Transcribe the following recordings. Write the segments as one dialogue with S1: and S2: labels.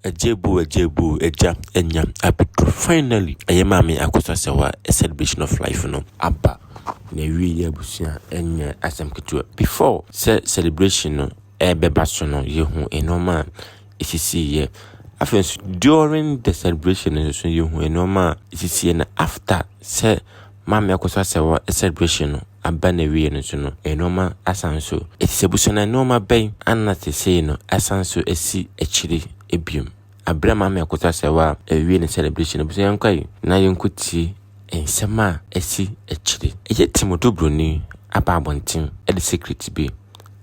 S1: Ejebu, Eja, Enya, Abitu. Finally, Ayamami Akosua Serwaa, a celebration of life, Abba. Newi Yabusia, Enya, Asem Kitua. Before celebration, Bebasono, Yehu, Enoma, ECC, during the celebration, Yehu, Enoma, ECC, and after, Mami Akosua Serwaa, a celebration, Abba Newi, and Sono, Enoma, Asanso. It's a busana, Noma Bay, and not to say no, Asanso, a sea, a chili, a beam. Abrama me Akosua Serwaa ewie ne celebration obuso yankwai na yenkuti ensema esi echiri eye timodo broni aba abonten e the secret bi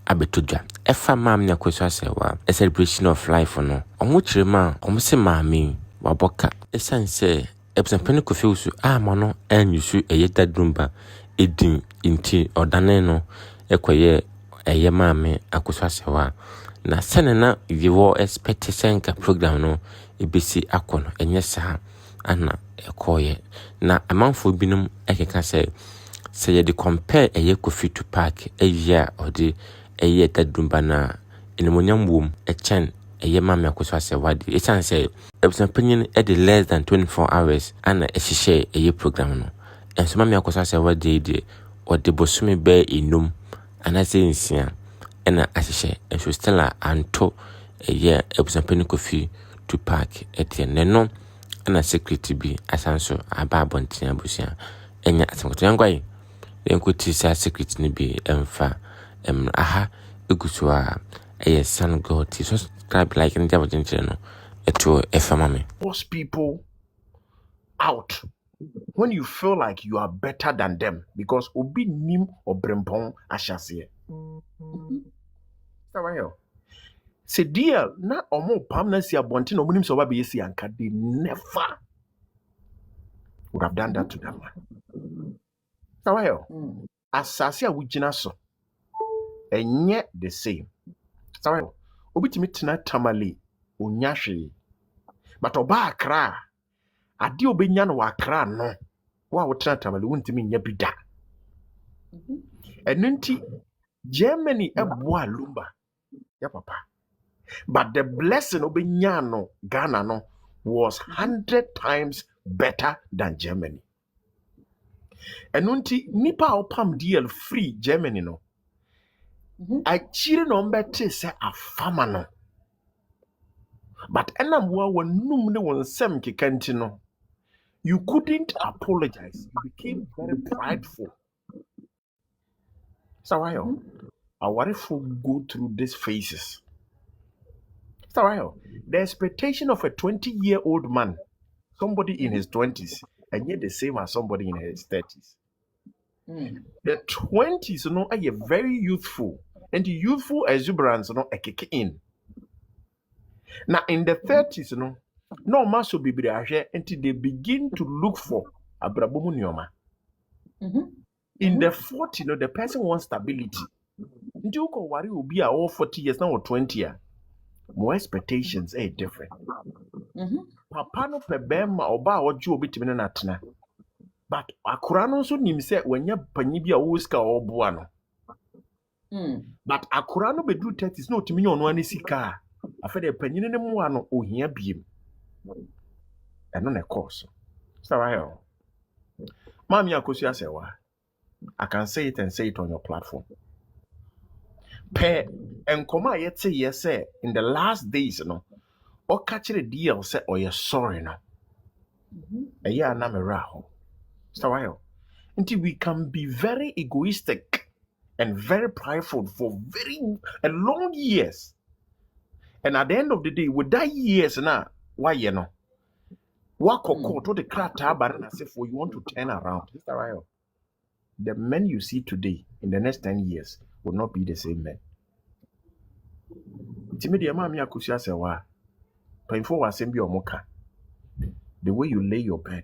S1: abetodwa efa mam ne Akosua Serwaa a celebration of life no omo chirema omo se maami waboka esanse epsempene kofiusu amano anyusu eye dadrumba edin inti odane no ekoye eye maami Akosua Serwaa na senena yewo expectation ka program no ebesi akono enye sa ana ekoye na amanfo binum ekeka se ye de compare eye Kofi to park eya odi eye tadumba na enemonyam wom echen eye Mami Akosua Serwaa di echan se ebusanpanyin e de less than 24 hours ana ehihye eye program no enso Mami Akosua Serwaa di odi bosumi be enum ana se nsia ena ahihye enso stella anto eye ebusanpanyin Kofi to park etienne no ana security bi asanso ababontia abusia enya asankoto yangwai enkuti sa security ni bi emfa aha egusua eye san god so subscribe like and jabo no eto efama me
S2: force people out when you feel like you are better than them because obi nim obrempon ashase sawayo se deal na omo pam na si abonte na omunim so ba be si anka they never would have done that to them sawayo asase a wugina so enye the same sawayo obi timi tena tamale onyahwe but oba akra ade obenya no wakra no wa wotena tamale wuntimi nya bida enunti Germany eboa Lumba ya papa but the blessing obenya no Ghana no was 100 times better than Germany enunti nipa opam deal free Germany no achire no mbete se afama no but enam wa wonum ne wonsem kekanti no you couldn't apologize. You became very prideful. So why our wife go through these phases? So why the expectation of a 20-year-old man, somebody in his 20s, and yet the same as somebody in his 30s. The 20s, are very youthful, and the youthful exuberance, a kick in. Now in the 30s, no mass will be until they begin to look for a brabomunioma. In the 40s, the person wants stability. Until you worry will be all 40 years now or 20 years. More expectations are different. Papa no pebema oba oju obi timi na tena. But akura no so nim se wanya panyi bi a wo sika oboa no. But akura no bedu 30s no timi ono ani sika. Afa de panyi ne mu ano ohia biem. Eno na course. So right. Mami Akosua Serwaa. I can say it and say it on your platform. Enkoma yete yes in the last days or catch the deal say or you're sorry no. A year na me raho. So until we can be very egoistic and very prideful for very a long years. And at the end of the day, with that years now, why What to the crata barana say for you want to turn around. The men you see today in the next 10 years will not be the same men. Timidi Mami Akosua Serwaa. Painful was same omoka. The way you lay your bed.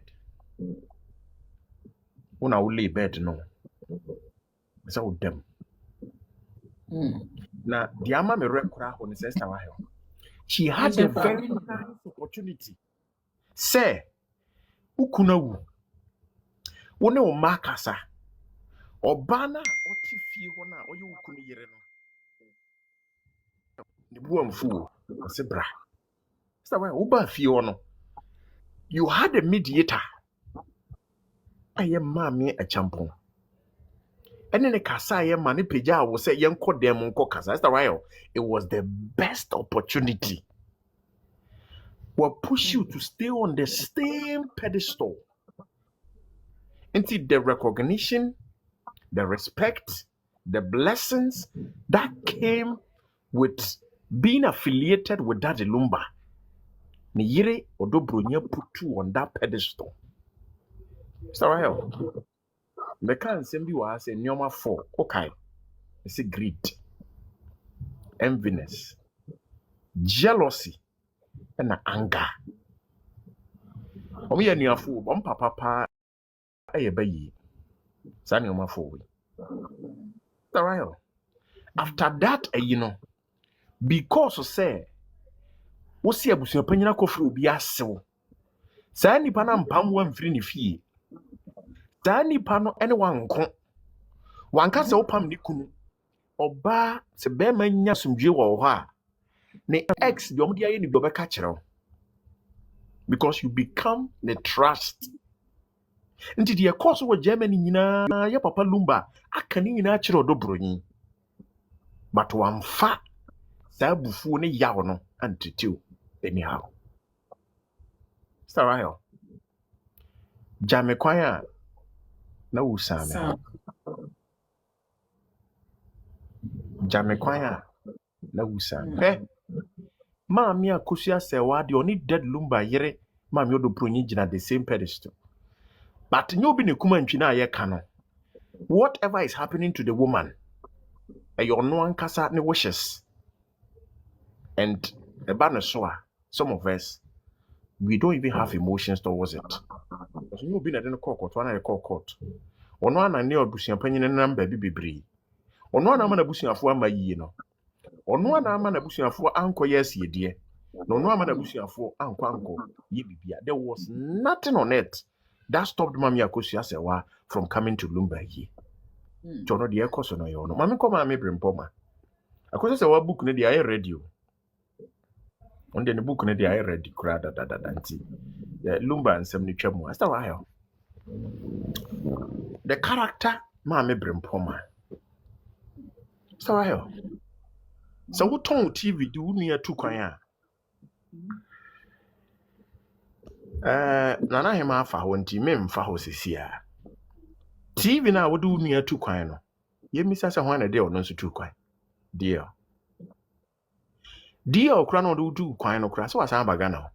S2: When I will lay bed, no. It's all them. Now, the ama me rekura on his sister. She had a very nice opportunity. Say, ukunawu. One o makasa. Obana otifi hona oyo ukuni yere no. The boy mfu. Ose bra. Uba Fiono. You had a mediator. I am mammy a champon. And then a Kasaya Manipija will say, young called them on Cocas. That's the right. It was the best opportunity. Will push you to stay on the same pedestal. Until the recognition, the respect, the blessings that came with being affiliated with that Lumba. Ni yire odobronya putu on that pedestal. Is that right? The can send you as a nyoma 4. Okay. It's a greed, enviness, jealousy, and anger. Omi ya niafu, papa aye bayi. Sa nyoma 4. Is that right? After that, because say, wosi abusua panyina kofri obi asew. Saa nipa na mpam wa mfiri ne fie. Saa nipa no ene wanko. Wanka se opam ne kunu. Oba se be ma nya sumdwe wo ho a. Ne ex de omde aye ni do be ka kire wo. Because you become the trust. Nti de course wo Germany nyina ye papa Lumba aka ni nyina kire odobronyi. But wamfa saa bufu ne yawo no antitiu anyhow. Sarah. Jame kwanya na usame. Jame kwanya na usame. Maami Akosua Serwaa de oni dead Lumba yere maami odobronyi gina the same pedestal. But nyobi ne kuma ntwi na ye ka no. Whatever is happening to the woman, your no ankasa ne wishes. And some of us, we don't even have emotions towards it. Because you be na den court, one na call court. Ono ana ne obusuan panyin na namba bi bebre. Ono ana na busuafo amayi no. Ono ana na busuafo ankoye asiedie. No ono ana na busuafo anko ye bibia. There was nothing on it that stopped Mami Akosua Serwaa from coming to Lumba here. Chono de ekoso no yo no. Mami ko ma me brempoma. Akosua Serwaa book ne de aye radio. On the book ne de aye ready kura da nti. Lumba ansem ni twam. Asta wa yo. The character Mami brempoma. Asta wa yo. So wo ton TV di wo nua tu kwan a. Nana hema afa ho nti memfa ho sesia. TV na wo du nua tu kwan no. Ye misa se ho na de ono nso tu kwan. Deal kura no do tu kwan no kura so asan baga na.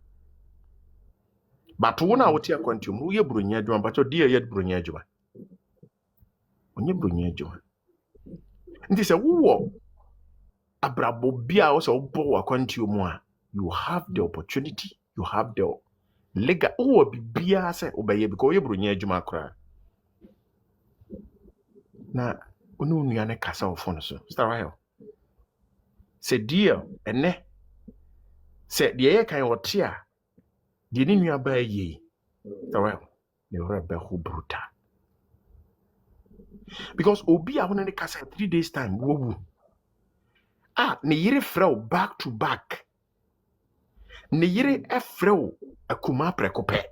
S2: But wo na wo tie kwantum wo ye bronya adwuma but deal ye bronya adwuma. Onye bronya adwuma. Nti se wo abrabo bia wo se wo bo akwantum mu a, you have the opportunity, you have the legal wo bibia se obeye because ye bronya adwuma kura. Na onu nua ne kasa wo phone so. Star right. Se deal ene se de ye kan wote a de ni nua ba yi. Star right. Ne ora be ho bruta. Because obi a wona ne kasa 3 days time wo ne yire frɛ back to back. Ne yire frɛ akuma prekope.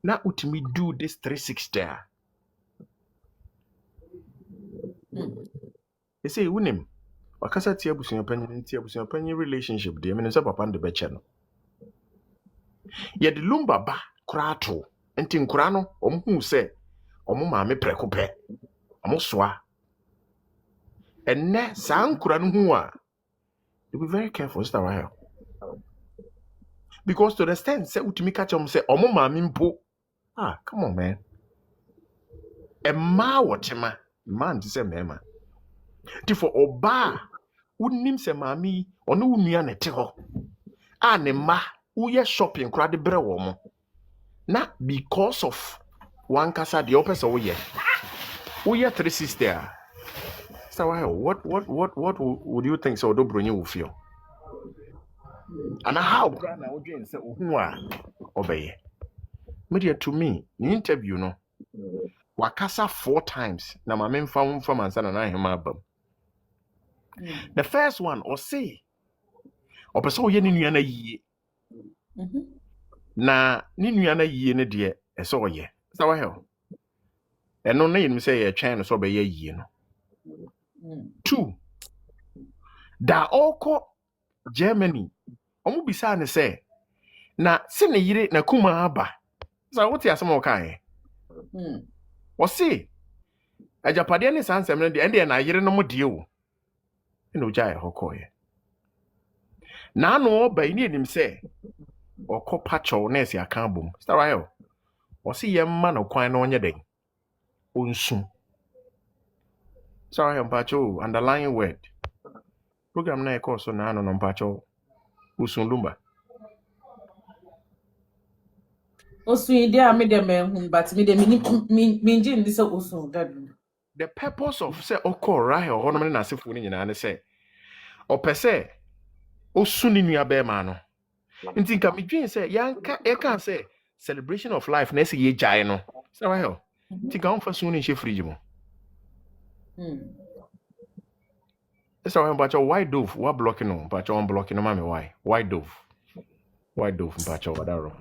S2: Na utimi do this 360. You say unim wakasa tia busuan panyin relationship de me nsa papa de beche no. Ye de Lumba ba krato enti nkura no omhu se omo maame prekope omo soa. Enne sa nkura no hu a you be very careful Mr. Rahel. Because to the extent say utimi catch say omo maame mpo. Come on man. Emma wotima man to say mema. Tifo oba unim se mami ono unua nete ho ne ma uye shopping kra de bre wo mo na because of one kasa de opese wo ye 360. So what would you think so do bronye wo feel and how kra na wo dwen se ohu a obeye media to me in interview no wakasa 4 times na ma memfa mansa na hema abam. The first one or say opese oye ne nua na yie na ne nua na yie ne de ese oye sa wa hell eno na yin say ye twen no so be ye yie no 2 da oko Germany omu bisa ne say na se ne yire na kuma aba sa wote asem o kan o se ajapade ne sansem ne de ende na yire no mo de o eno ja ye hokoye na no ba ni enim say oko pacho na esi aka bom sa wa hell o se ye mma no kwan na onye den onsu sorry mpacho underlying word program na ekọ so na no mpacho usun Lumba
S3: Osun ide a me dem ehun but me dem me ngin this osun that.
S2: the purpose of say okọ right ho no na asefo ni nyina ne say opese osun ni nua be ma no nti nka medwen say yanka e kan say celebration of life na say ye jai no say why ho nti ka on fa sun ni she fridge mo so why mpacho why dove what blocking no mpacho on blocking no mama why dove mpacho wadaro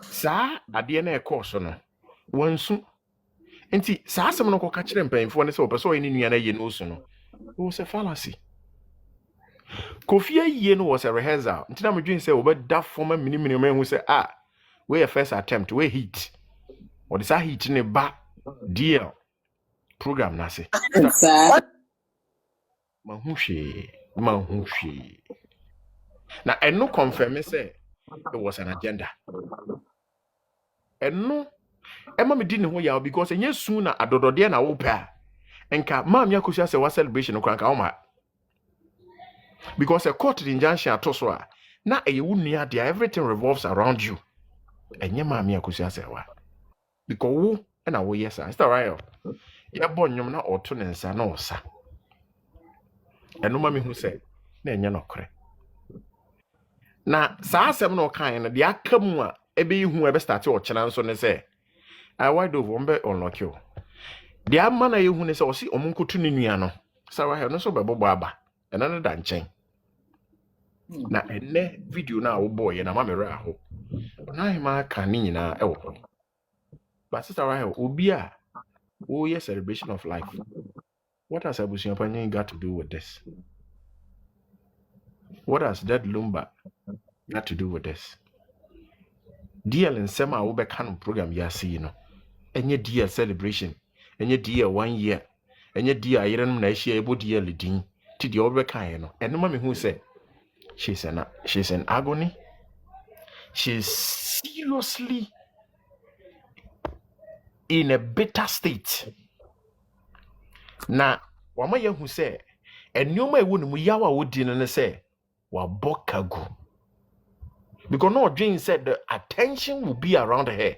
S2: sa ade na ekọ so no wansu nti sa asem no ko ka kire mpanfo ne se opeso oyi ni nua na ye no osu no it was a fallacy Kofi aye no was a rehearsal nti na medwen say obeda forma mini hu say we first attempt we hit or this hit ne ba deal program na se ma hu hwe na eno confirm say it was an agenda eno ema me di ne ho yaw because enye su na adodode na wo pa enka maam Akosua say wa celebration ko anka wo ma because a court the injunction atoso a na eye wo nua dia everything revolves around you enye maam Akosua say wa because wo na wo yes is that right ya bonyum na oto ne nsa na osa eno ma me hu say na enye nokore na saa asem na okan no dia akamu a ebe hu ebe start o chena nso ne say I wide over ombe unlock you dia ma na ye hu ne say osi omunkotu ne nua no sawa he no so bebobo aba ena ne da nchen na ene video na wo boy na mamere aho na hima ka ni nyina e wo but sister Rahel obi a wo ye celebration of life what has Abusia Panyin got to do with this? What has that Lumba got to do with this? DL and Sema wo be kan program ya see no enye DL celebration enye DL 1 year enye DL yerenum na ehia ebo DL din ti de wo be kan no eno ma me hu say she's in agony. She's seriously in a bitter state. Na wama ye hu say enioma ewo nemu yawa wodi no say wa bokagu. Because no Jane said the attention will be around her.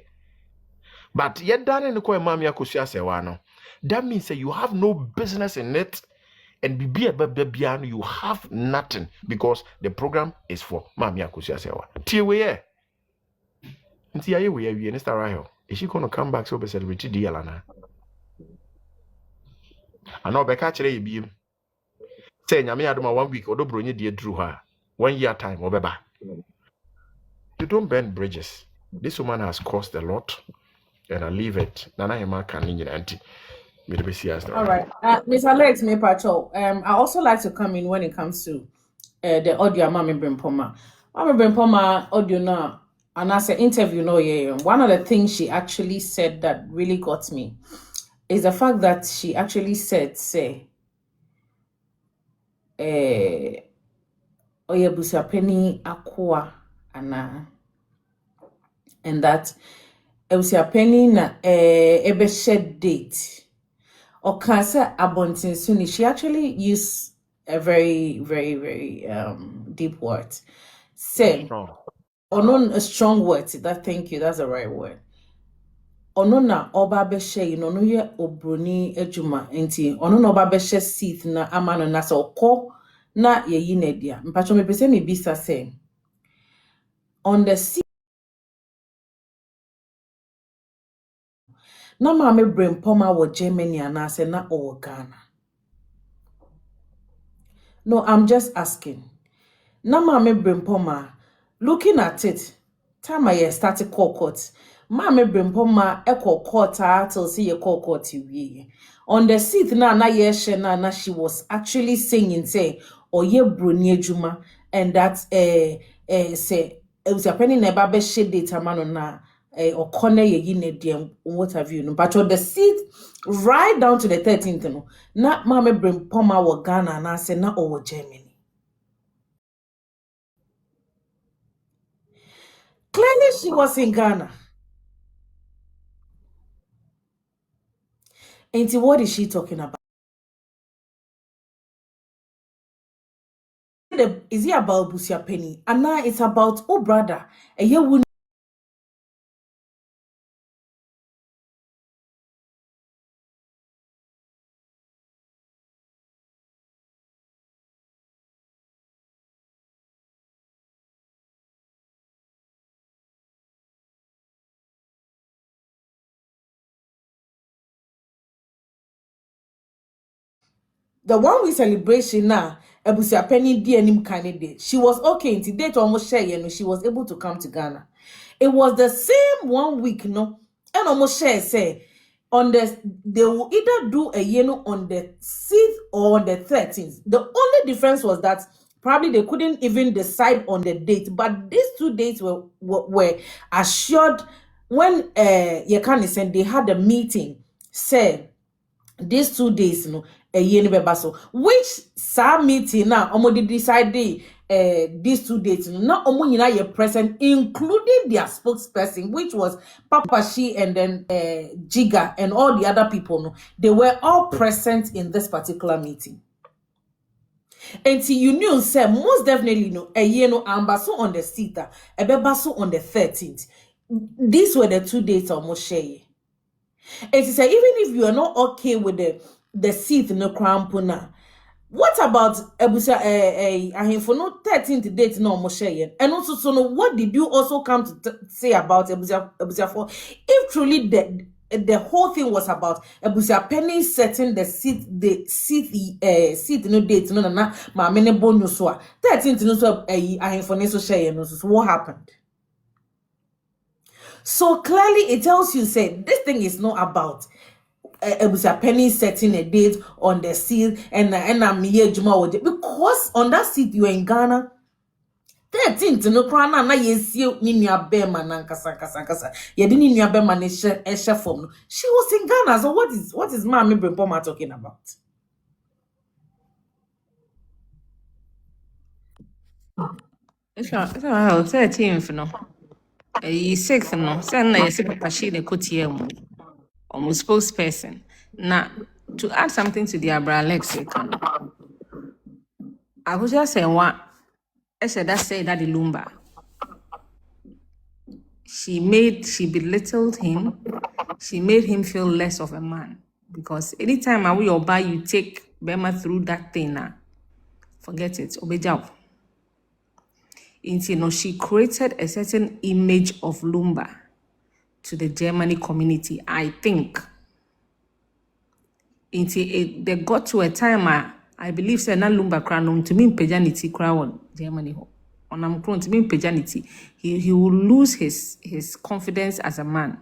S2: But yet dane ne ko Mama Akosua Serwaa no. That means that you have no business in it. And bibiano you have nothing because the program is for Mama Akosua Serwaa. Tie we here. Nti aye we here Mr. Rahel. Is she going to come back so be celebrate DL na? Ano be ka kire yebiem. Say nyame adoma 1 week odobronye die dru ha. 1 year time obeba. You don't burn bridges. This woman has caused a lot and I leave it. Nana Hema can anti.
S3: All right. Mr. Alex Mepacho, I also like to come in when it comes to the audio Mami Brimpoma. Mami Brimpoma audio now, and as an interview, no, yeah, one of the things she actually said that really got me is the fact that she actually said, say, Oye busia penny akwa ana, and that busia penny na ebe shed date. Or cancer abontin suni. She actually used a very, very, very deep word. Say, a strong word. Thank you. That's the right word. Onona oba beshe ino no ye obroni ejuma enti onona oba beshe seat na amano na so ko na ye yinedia. Mpacho me pese me bisa say on the seat na mame Brimpoma wo Germany and say na o Ghana. No, I'm just asking. Na maame brempoma, looking at it, time I started call court. Maame brempoma call court till see ye call court you. On the seat na ye na she was actually singing say or ye bruni juma and that say it was a penny never be shade data man na or corner ye yin what have you no but on the seat right down to the 13th no na maame brempoma wa Ghana na say na over Germany. Clearly, she was in Ghana. And what is she talking about? Is it about Busia Penny? And now it's about oh brother. And you would the 1 week celebration now. Busia Penny DNM candidate. She was okay until date almost share, you know, she was able to come to Ghana. It was the same 1 week, no, and almost share say on they will either do a on the 6th or on the 13th. The only difference was that probably they couldn't even decide on the date, but these 2 dates were assured when Yekani said they had a meeting. Say these 2 days, no, a year beba so which sa meeting now omo decide these 2 dates not omo nyina ye present including their spokesperson which was Papa She and then Jiga and all the other people no they were all present in this particular meeting. And you knew say most definitely no a year no ambaso on the seat a bebaso on the 13th. These were the 2 dates almost share. It is even if you are not okay with the seat in the crown puna. What about Ebusa for no 13th date no Moshe? And also so no, what did you also come to say about Ebusa for? If truly the whole thing was about Ebusa Penny setting the seat no date no na ma mene bonus 13th no so for no so share no so what happened? So clearly it tells you say this thing is not about Ebusa Penny setting a date on the seat and I'm here Juma because on that seat you are in Ghana 13th no krana na yesi ni nua bema na nkasa ye di ni nua bema na ehye form no she was in Ghana. So what is Mama Brempoma talking about?
S4: If I 13th no. 6th no. Send na yesi Papa She the kotie mu. Spokesperson. Now, to add something to the Abra lexicon, Akosua Serwaa, that say that the Lumba. She belittled him. She made him feel less of a man. Because anytime I will buy you take Bema through that thing now, forget it. Obejaw. She created a certain image of Lumba to the Germany community, I think. They got to a time I believe say na Lumba crown to mean pejanity crown Germany ho. On am crown to mean pejanity. He will lose his confidence as a man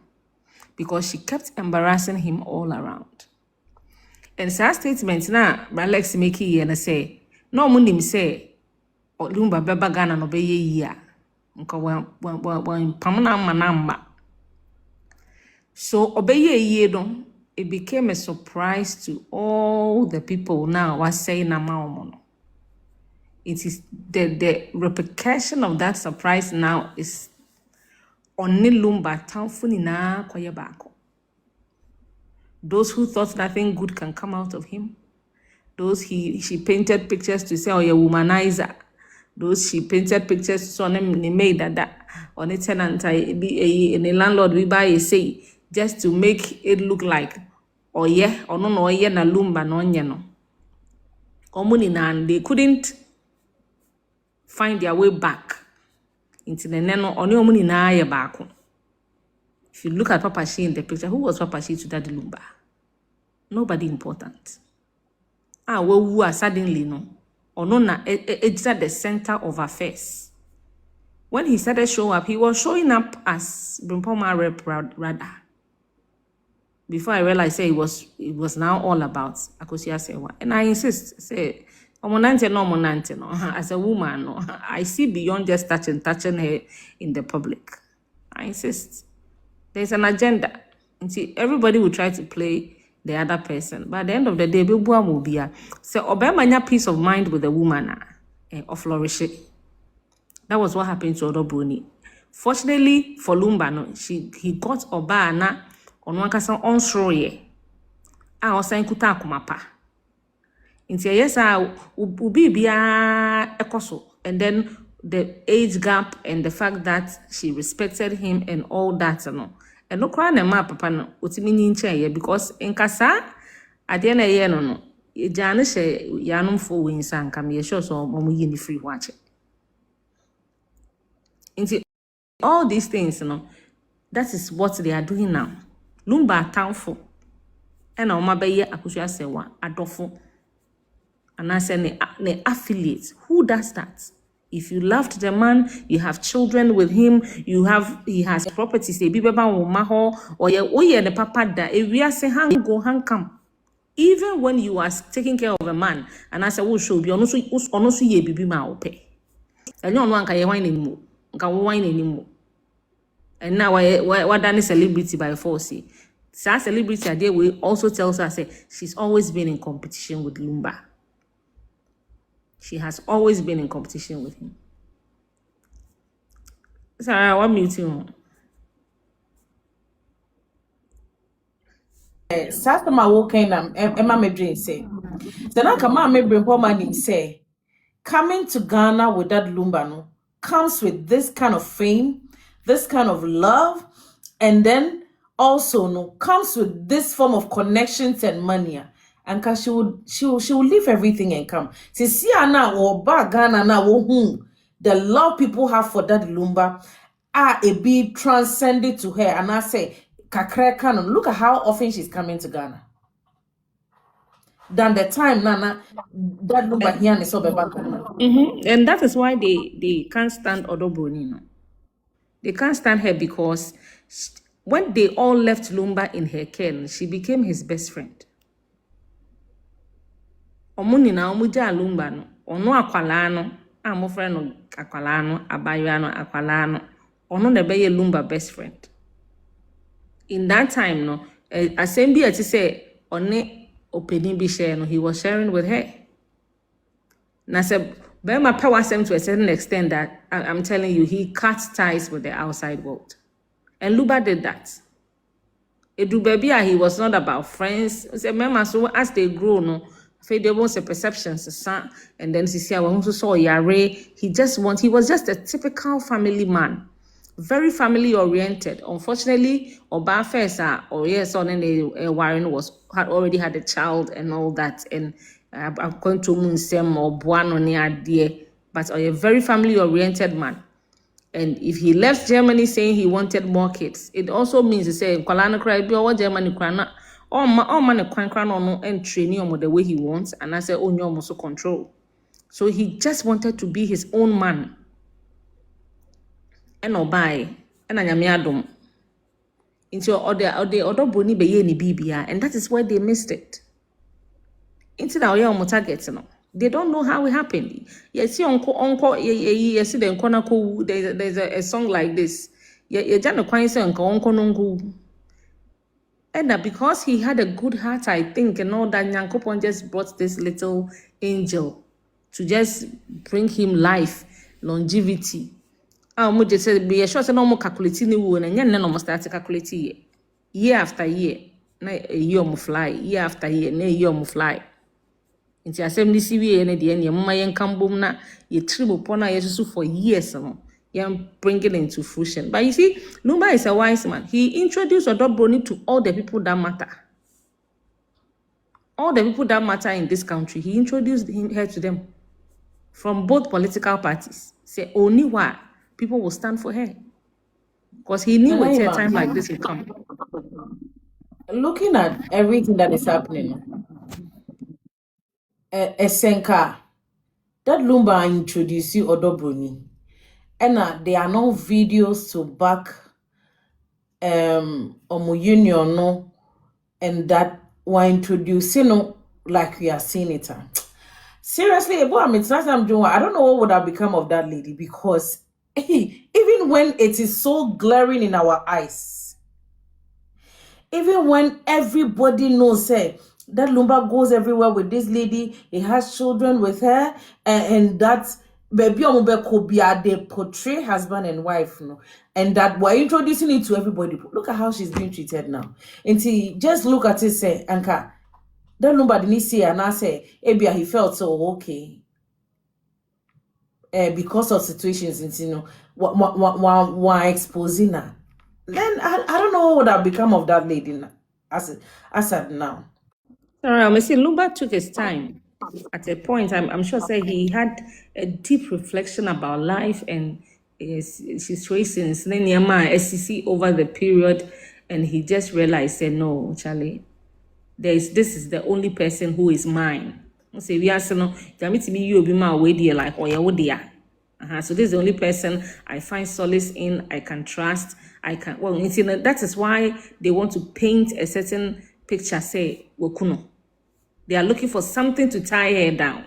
S4: because she kept embarrassing him all around. And sa statement na Alex make here na say no munim say Lumba beba Ghana no be ye ya. Nka wan pamna manamba. So obeye ye don. It became a surprise to all the people now was saying Namaomono. It is the repercussion of that surprise now is on Lumba Townfuni na kwaye bako. Those who thought nothing good can come out of him. Those she painted pictures to say, oh, you're a womanizer. Those she painted pictures to say, they made that on a tenant, in a landlord, we buy a say, just to make it look like, oh yeah, or no, yeah, na Lumba, no, no. Omuni na, they couldn't find their way back into the neno, or no money na ya back. If you look at Papa She in the picture, who was Papa She to that Lumba? Nobody important. Well, who are suddenly no. or no, it's at the center of affairs. When he started showing up, he was showing up as Brimpoma rep rather. Before I realized, it was now all about Akosua Serwaa. And I insist, say, omonante no. As a woman, no, I see beyond just touching her in the public. I insist. There's an agenda. And see, everybody will try to play the other person. But at the end of the day, Bebuam will be a so Obama peace of mind with the woman or flourish. That was what happened to Odobroni. Fortunately for Lumba, no, he got Obana on one case on Sroye. I was saying kuta kumapa. Inti yes, ubi bia ekoso. And then the age gap and the fact that she respected him and all that, no. And no cry na ma papa no otimi nyinche because in kasa ade na ye no jane she yanom fo winsa nka me sure so omo yi ni free watch. Inti all these things, that is what they are doing now. Lumba townful. And Oma Beye Akosua Serwaa adofo. And I say ne affiliate. Who does that? If you loved the man, you have children with him, he has properties, a bibeba maho, or ye the papa da, we are saying hang go hang come. Even when you are taking care of a man, and I say, oh, show be honest ye bibi ma ope. And you don't want wine anymore. Wine anymore. And now what done celebrity by force. So celebrity idea we also tells us she's always been in competition with Lumba. She has always been in competition with him. Sorry, what muting?
S3: Sasama woken Emma Medrin say. Then I come out maybe woman say coming to Ghana with that Lumba no comes with this kind of fame, this kind of love, and then also comes with this form of connections and money. And cause she will leave everything and come. See now or back Ghana now the love people have for that Lumba it be transcended to her. And I say kakre canon. Look at how often she's coming to Ghana. Than the time Nana that Lumba here is so back.
S4: And that is why they can't stand Odobroni. They can't stand her because when they all left Lumba in her care, she became his best friend. Omuni na omuja Lumba no, ono akwala no, amofre no akwala no, abaywa no akwala no, ono na beye Lumba best friend. In that time no, Asem bi ati say one opening bi share no, he was sharing with her. Na se Bema power Asem to a certain extent that I'm telling you, he cut ties with the outside world. And Lumba did that. Edu baby, he was not about friends. Remember, so as they grow, they want a perceptions, and then see I want to saw Yare. He was just a typical family man, very family oriented. Unfortunately, Oba Fesa or yes, on Warren had already had a child and all that, and I'm going to Munsem or Buano near dear, but a very family oriented man. And if he left Germany saying he wanted more kids, it also means to say, Kalana cry be or Germany crana, or man a cran on and training him the way he wants, and I say, oh, no, also control. So he just wanted to be his own man. And obey, and I am yadum. Into other boni be any bibia, and that is why they missed it. Into the targets, they don't know how it happened. Yes, uncle, yes, the uncle, there's a song like this. You don't quite say uncle. And that because he had a good heart, I think, and all that Nyankopon just brought this little angel to just bring him life, longevity. I just said, be sure no more calculating the wound, and then no more start calculating year after year. Na a year mo fly, year after year, na a year mo fly. Inti Asem ni siwi ene de ene mama yen kambom na ye tribo pona yesusu for years bring it into fruition. But you see, Lumba is a wise man. He introduced Odobroni to all the people that matter. All the people that matter in this country, he introduced her to them from both political parties. Say only why people will stand for her. Because he knew at a time like this would come.
S3: Looking at everything that is happening, Esenka, that Lumba introduced you Odobroni. And there are no videos to back Omo Union no, and that were introducing no like we are seeing it. Seriously, boy, I mean, it's last time doing. I don't know what would have become of that lady because even when it is so glaring in our eyes, even when everybody knows, say that Lumba goes everywhere with this lady, he has children with her, and that baby Omubekobia they portray husband and wife, no, and that we're introducing it to everybody. Look at how she's being treated now. And see, just look at it, say, Anka, that Lumba didn't see, and I say, Ebia, he felt so okay. Because of situations, you know, one exposing her. Then I don't know what would have become of that lady as at now.
S4: Sorry, I say Lumba took his time. At a point, I'm sure say he had a deep reflection about life and his situations. Then Yama SCC over the period, and he just realized, said, no, Charlie, this is the only person who is mine. I say we are no, to me you be my way dear like or your dear. So this is the only person I find solace in. I can trust. I can that is why they want to paint a certain picture. Say Wokuno. They are looking for something to tie her down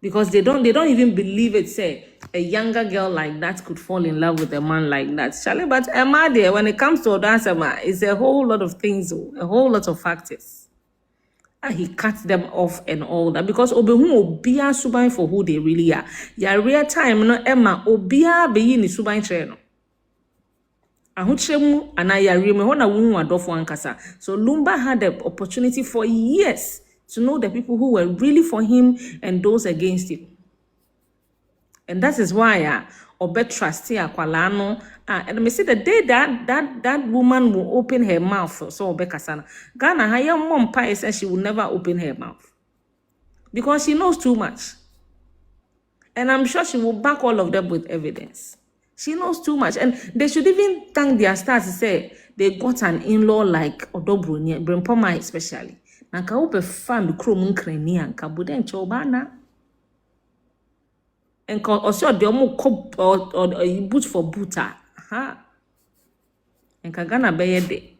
S4: because they don't even believe it. Say a younger girl like that could fall in love with a man like that. Charlie, but Emma, there when it comes to Odasama, it's a whole lot of things, a whole lot of factors. And he cut them off and all that because obehu obia suban for who they really are. Ya real time no Emma obia be ni suban tre no. Ahutremu ana ya real me hona wu adofo ankasa. So Lumba had the opportunity for years to know the people who were really for him and those against him. And that is why Obe trustee akwala no and me see the day that woman will open her mouth so Obe kasana Ghana her young mom pie says she will never open her mouth because she knows too much, and I'm sure she will back all of them with evidence. She knows too much, and they should even thank their stars to say they got an in-law like Odobroni, Brempoma especially. Nanka upe fan the chrome nkreni anka buden chobana. And also the omo cop or boot for booter. And Kagana Bayede.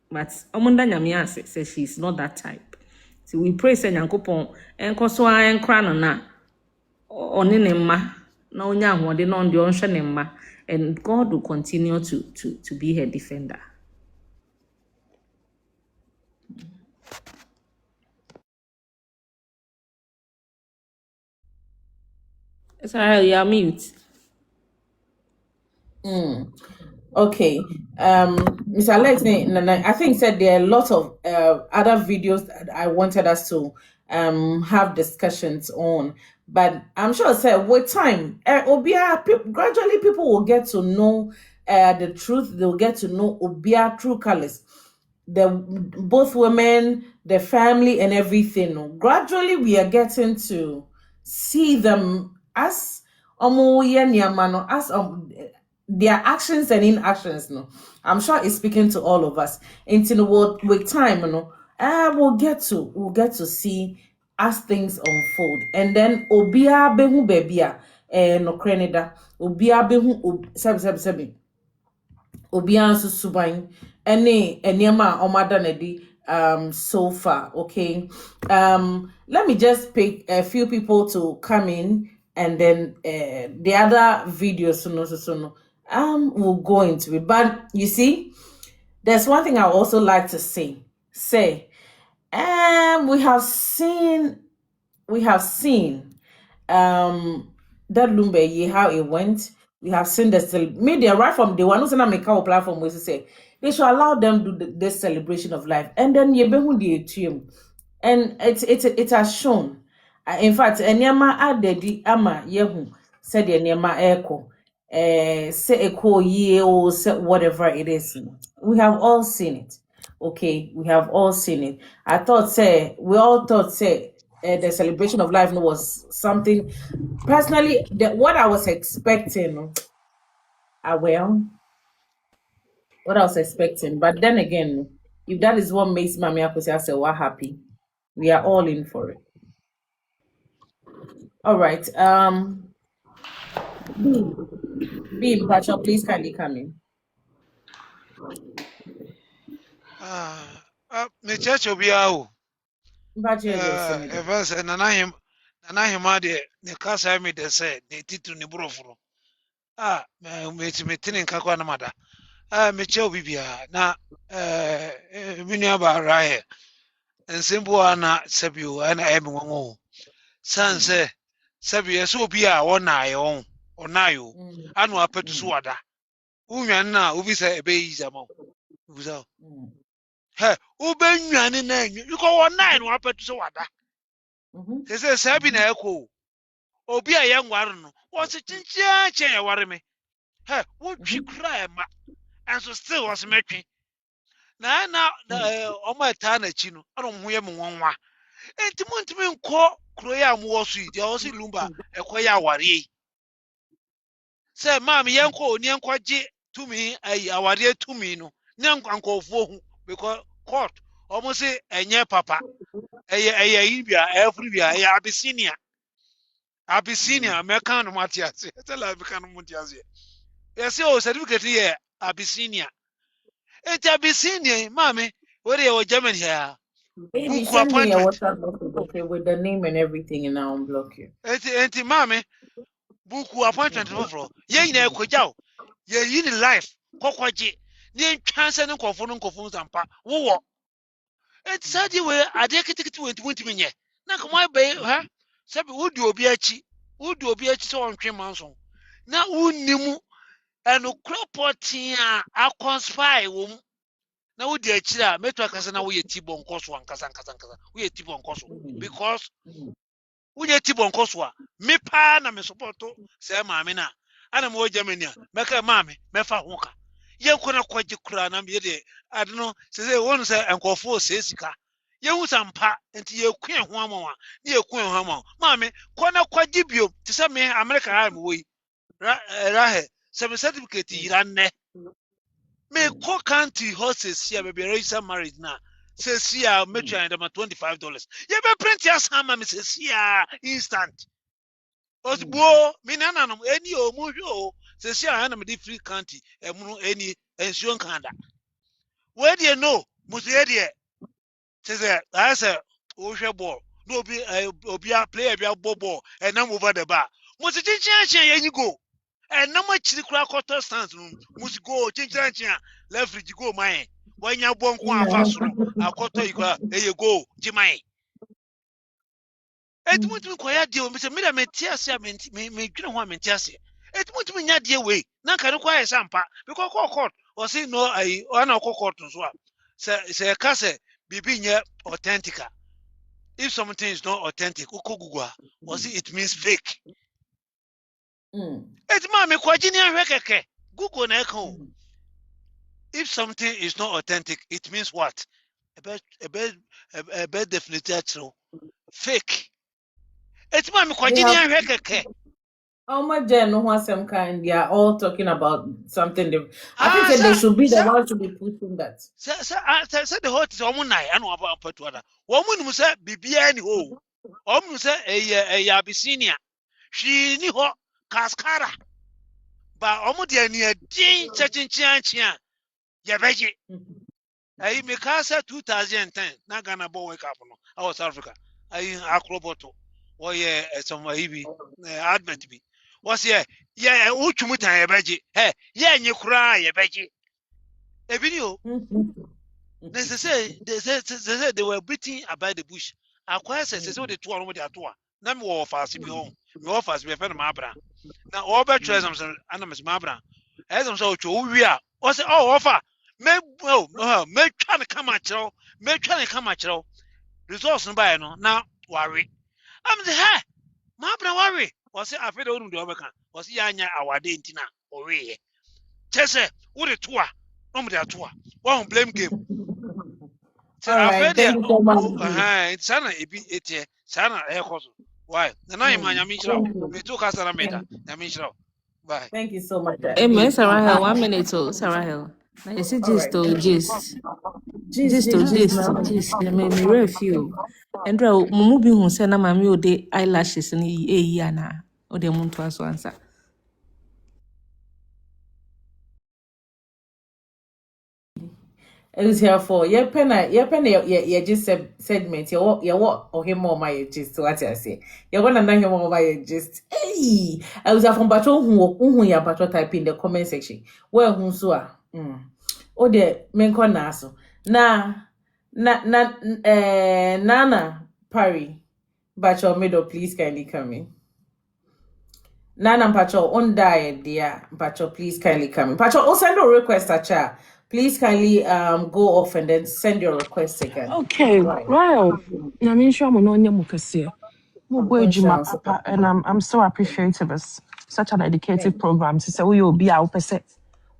S4: But Omunda Nyamia says she's not that type. So we pray say Nyankopon and Akosua and Cranona or Ninema. No nyam de non the onshanema. And God will continue to be her defender. Sorry, you're mute.
S3: Okay. Mr. Alex, I think said there are a lot of other videos that I wanted us to have discussions on. But I'm sure said with time, gradually people will get to know the truth. They'll get to know Obia true colors. Both women, the family, and everything. Gradually, we are getting to see them as as their actions and inactions. No, I'm sure it's speaking to all of us. Until with time, we'll get to see as things unfold, and then obia behu bebia no krenida obia behu sebi Obian Susubain, any enema omada nedi so far. Okay. Let me just pick a few people to come in, and then the other videos we'll go into it. But you see, there's one thing I also like to say. We have seen that Lumba how it went. We have seen the media right from the one who's gonna make our platform was to say they should allow them do this celebration of life, and then the team, and it has shown. In fact, Enyama adedi ama yehu said the Enyama echo, say echo ye or say whatever it is. We have all seen it. Okay, we have all seen it. We all thought the celebration of life was something. Personally, what I was expecting, what I was expecting. But then again, if that is what makes Mami Akosua Serwaa happy, we are all in for it. All right. B, Pacho, please kindly come in.
S5: Me church obiara o.
S3: Pacho, yes, Senator.
S5: Evans nanahema de ne kasa mi de se ne titu ne burofuro. Me tini nka kwa na mada. Me che obi bia na mi nua ba rahe. Nsembo ana sabio ana emi wonwo. Sanse sabio so obi a wona aye won. Onayo. Anu apetu so wada. Unwan na obi se ebe yi zama. Ubuza. He, ube nwane na enyu. Yuko wona no apetu so wada. Sese sabi na eko. Obi a ye nware no. Wo se chinchia chen ye ware me. He, wo twi kra e ma. Enso still was metwi. Na omo eta na chi no. Ano ho ye me wonwa. Enti muntimi nko kro ya mo wo so yi. Dia wo se Lumba ekoya aware yi. Se mam ye nko oni enko gye tumi ayi aware tumi no. Ne nkwankofo hu because court almost say enye papa. Eye Libya every year Abyssinia American no Matias. Tell American no Matias. Yes, your certificate here Abyssinia. It's Abyssinia, mommy. Where you German here?
S3: Baby,
S5: Book
S3: send me a
S5: appointment.
S3: WhatsApp message, okay, with the name and everything, and I'll unblock you.
S5: It's mommy. Book appointment for. Ye na ekojao. Ye yin life. Kokwaje. Ni chance no nkofo zampa. Wo. It's sad way ade kitikiti wentimi nye. Na kama be ha. Sabi wodi obi achi so ontwe manso na unnimu eno kropotin a conspire wo na wodi achi a meto akasa na wo ye tibo nkoso ankasa wo ye tibo nkoso because wo ye tibo nkoso a me pa na me support se maame na ana mo Germany a meka maame mefa ho ka ye kona kwaje kura na me de ade no se wonu se enkofo se sika yehu sampa enti ye kwen ho amawa na ye kwen ho amawa maame kona kwaji bio ti se me America ha me woyi rahe se me certificate yiranne me ko county horses here be register marriage na se sia metwa ndama $25 ye be print ya sama me se sia instant osbo me nananom eni o mu hwe o se sia na me di free county emunu eni ensio nkanda we dey no mu se dey say that's a ohwe ball no obi a player bi abọ ball and nam over the bar musi chinchin yenyi go and nam achiri kura quarter stance no musi go chinchin leverage go man wanya bonko afa soro akoto ikwa eye go jiman etumuntumi koya de o me da mentiase a me dwine ho a mentiase etumuntumi nya de we na ka ne kwa sampa because court o say no ai o na court so a se ka se bibi nye authentic. If something is not authentic, it means fake. It's mommy kwajini Google na eko. If something is not authentic, it means what? A bad definitely fake. It's mommy kwajini
S3: Oh my dear, no one some kind. They are all talking about something different. I think that they should be the ones to be pushing that.
S5: Say the hot is omunai. I know about Patuana. Woman say Bibia ni ho. Say a Abyssinia. She ni ho Cascara. But omudia ni a din chachin ya beji. I make us 2010. Na Ghana boy wake up no. I was Africa. I acrobato. Or yeah, some maybe advent be. Was yeah, uchumuta ya beji. Hey, yeah, you cry ya beji. A video. They say they were beating about the bush. Akwa says so the two on with their tour. Nam war fast be home. Me offers be a friend of Mabra. Now all better treasures animals Mabra. As I'm so true, we are. Or say, oh, offer. Me trying to come at you. Resource no buy no. Now worry. I'm the hey, Mabra worry. Or say I feel on the overcome. Or see Yanya our day intina or we. Chese, what a tour. Their tour. One blame game.
S3: All right, thank you so much.
S5: It's sana ebi sana ekoso. Why? Na ima nyami chira. Me to kasa na meda. Nyami chira. Bye.
S3: Thank you so much.
S4: Serwaa, 1 minute to Serwaa. Na you see gist. Me refuse. And mumu bi hu say na mami ode eyelashes ni eyi ana. Ode muntu aso ansa.
S3: Therefore, your pen, your just segment, your or him or my gist, what I say. You're gonna know him or my gist. Hey, I was from Baton who ya battle type in the comment section. Well, whom so oh, the men con naso. Nana Parry, Bachelor Middle, please kindly come in. Nana Pacho on diet, dear. Pacho, please kindly come in. Pacho, also send a request at chat. Please kindly go off and then send your request again.
S6: Okay, right. I mean, sure, I'm not mukase. Papa, and I'm so appreciative of such an educative program. To say we will be our percent.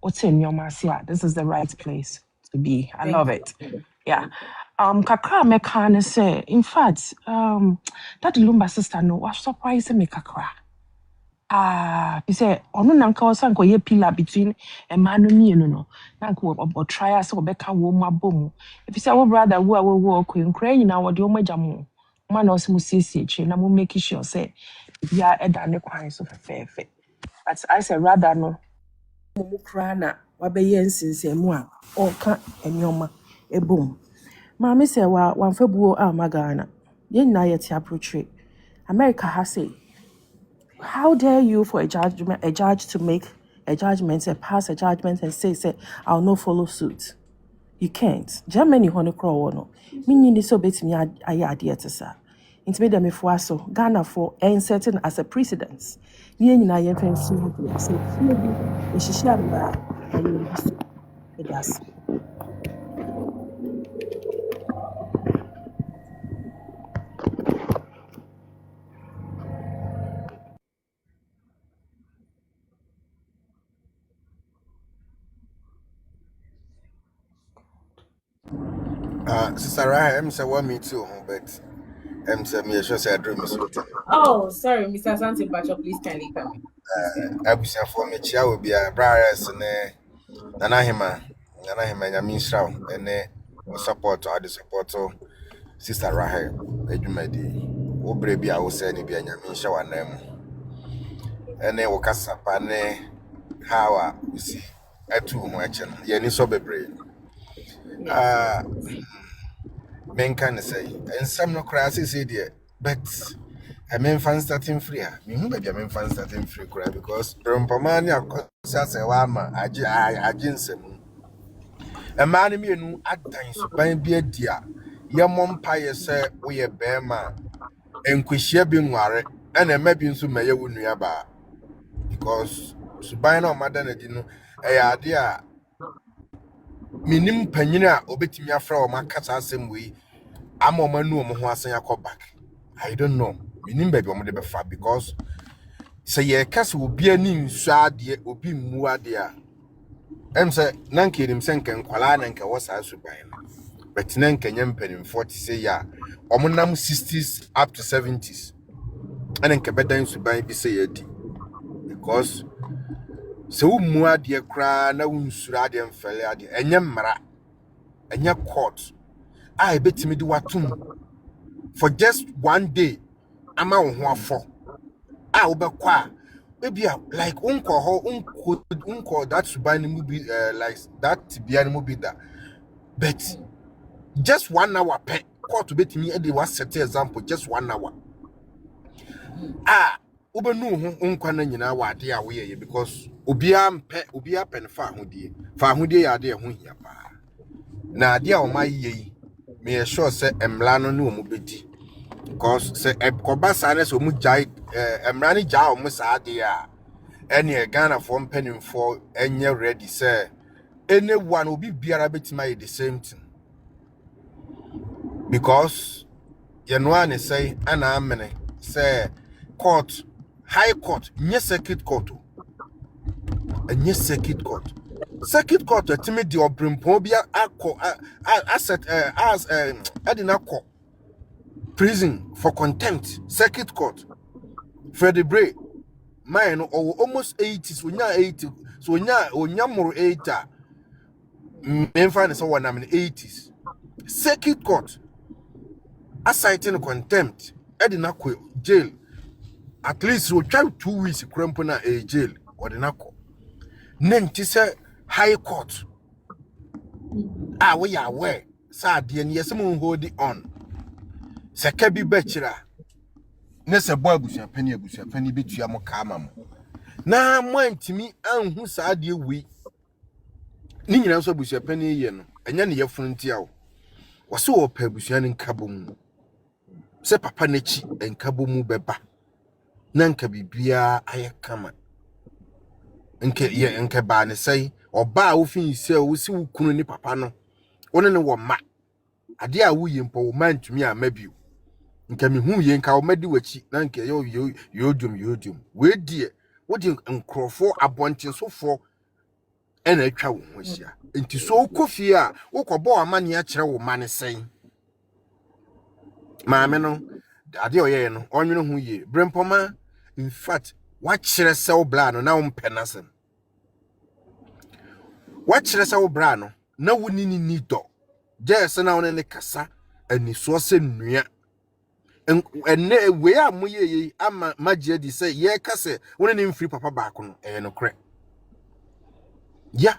S6: What's in your marcia? This is the right place to be. I love it. Yeah. Kakra mekane say. In fact, that Lumba sister no was surprised me kakra. He said, ono nanka osan ko ye pillar between a man and me, no. Nanka or try us or beka wo mabomu. If you say, oh, brother, wo walk in crying now, what do you majamo? Man also must see, and I'm making sure, say, yeah, a dane quine so fair. But I said, rather no. Mumukrana, wabeyen since a moi, or can't and yoma, a boom. Mammy said, well, one febu magana. Yen na yet ya portrait. America has say. How dare you for a judge to make a judgment and pass a judgment and say I'll not follow suit. You can't. Germany honey crow no. Meaning this so bet me I idea to sir. It's made them if so Ghana for and certain as a precedence. Near in I am say she shall it does.
S2: Sister Rahim said, "Want me too, but said me sure say I dream so.
S3: Oh, sorry, Mr. Santi Bacho, please kindly come in.
S2: I was for me chia will be a brothers and Nana Hima, Yamin Shroud, and support or the support of Sister Rahim, Edumedi. O baby, I will say, Nibi and Yamin Shaw and them. And then Wakasa Pane, how we see a 2 much and Yenny Sobebre. Men can say, and some no crasses idiot, but I mean fans starting free. Maybe I mean fans starting free because Rompomania says a wama, I jinsem. A man me no at times by be a dear. Your mom pie say we a bear man, and Quishia being worried, and a maybe so may you nearby because Subina Madame Dino, a idea. Minim Penina, Obetimia from my cat's same way. I'm on my new who back. I don't know. Minim baby on the far because say ye castle will be a name sad ye will be more dear. Say Nanki himself can Kuala and was I should buy. But Nanka Yempen in 40 say ya, Omonam 60s up to 70s. And then Cabedans to buy be say because so more dear cry no suradi and fell at the Enyamara and your court. I bet me do what for just one day. I'm out for. I will be quiet. Maybe like uncle that should buy the movie like that to be a movie that. But just 1 hour pay court to bet me and they was set example just 1 hour. Ube no uncle na what they are we because ubia pen far hudi ya de hu hia pa. Na dia o my ye me sure say emlano no mu beti. Because say Koba Sanes or Mujai Emrani Jao Musadia any Ghana from penning for any ready, sir. Anyone will be beer bit my the same thing. Because Yanwane say, an amene say court, high court, nye circuit court, and yes circuit court. Circuit court, a timid or brimpobia asset as Edina court. Prison for contempt, circuit court. Freddie Bray, mine or almost 80s, when you're 80, so when you're more 80, men find someone I'm in 80s. Circuit court,
S7: Aside contempt, Edinako jail. At least we try 2 weeks crampona a jail or the nako. Nenti say high court. We are aware. Sad and yes, hold it on. Sakabi betchera. Nessa boy penny betua mo kama. Na mind me and who sad ye we. Nina so busia penny yen. And yan ye frontier. Was so pebusian in kabum. Se papa nechi and kabumu beba. Nanka bibia ayakama. Nke ba ne sei oba wo fin se wo si wo kunu ni papa no woni ne wo ma ade a wo yimpo wo man tumi a mabiu nke me hu ye nka wo madi wachi na nke yodum we die wo di nkrofo abontinsofo ena atwa wo ho hia enti so kofie a wo kɔbɔ amane a kyerɛ wo ma ne sei maame no ade oyɛ no onwene hu ye brempoma in fact what kyerɛ sɛ wo bla no na wo mpenasem what kyerɛ sɛ wo bra no na wo ni dɔ jɛ na wo ne kasa ani so sɛ nnua enne we a moyeye ama magye di sɛ ye kasa wo ne mfiri papa baako no no kre yeah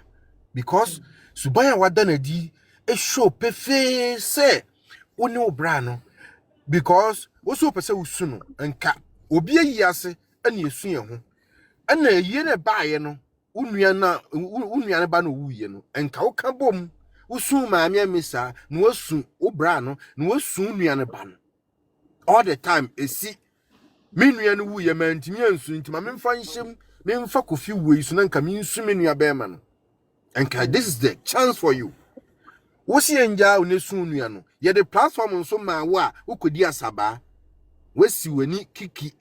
S7: because subaya wada na di show pefe sɛ wo ne wo bra no because wo so pese wo su no nka obi ayi ase ani esu ye ho ana yie ne baaye no unua ne ba no wuye no enka wo ka bom usu maame amisa no wasu obra no no wasu unua ne ba no all the time esi me nua no wuye mantimi ansu ntima memfa nhyem memfa kofi wei so na nka mensu me nua be ma no enka this is the chance for you wosi enja onesu unua no ye the platform nso ma wo a ukodi asaba wasi wani kiki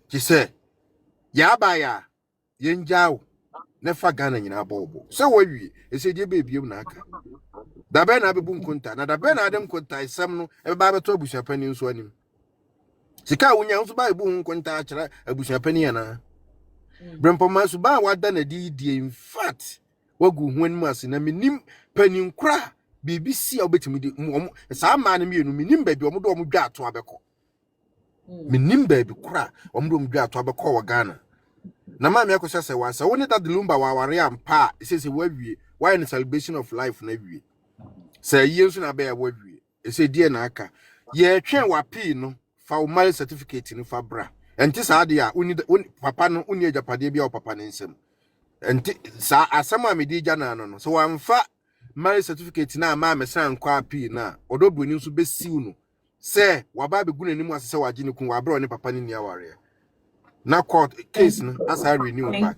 S7: ki se ya ba ya yenja nefa Ghana nyina bobo se wawie ese die bebiem na aka da be na bebu nkonta na da be na adem konta isem no e ba beto abusuapani nso anim sika wonya nso ba ebu nkonta akira abusuapani yana brempoma so ba wada na die in fact wagu hwan mu ase na menim paninkura BBC a obetimi de sa ma na mienu menim ba bi omo do omo dwa ato abekọ menim ba bi kura omo do omo dwa ato abekọ wa Ghana na mama Akosua say wasa woni that Lumba wa ware ampa say wawie why in celebration of life na wie say yensu na be ya wawie say die na aka ye twen wa pi no fa o marriage certificate ni fa bra enti sa ade a uni papa no uni ajapade bia o papa ne nsem enti sa asem a medi gya na no so wamfa marriage certificate na ma me san kwa pi na odobuni nso besiw no say waba be gunani mu asese waje ne kun wa bra ne papa ne ni aware na court case no as I renew back.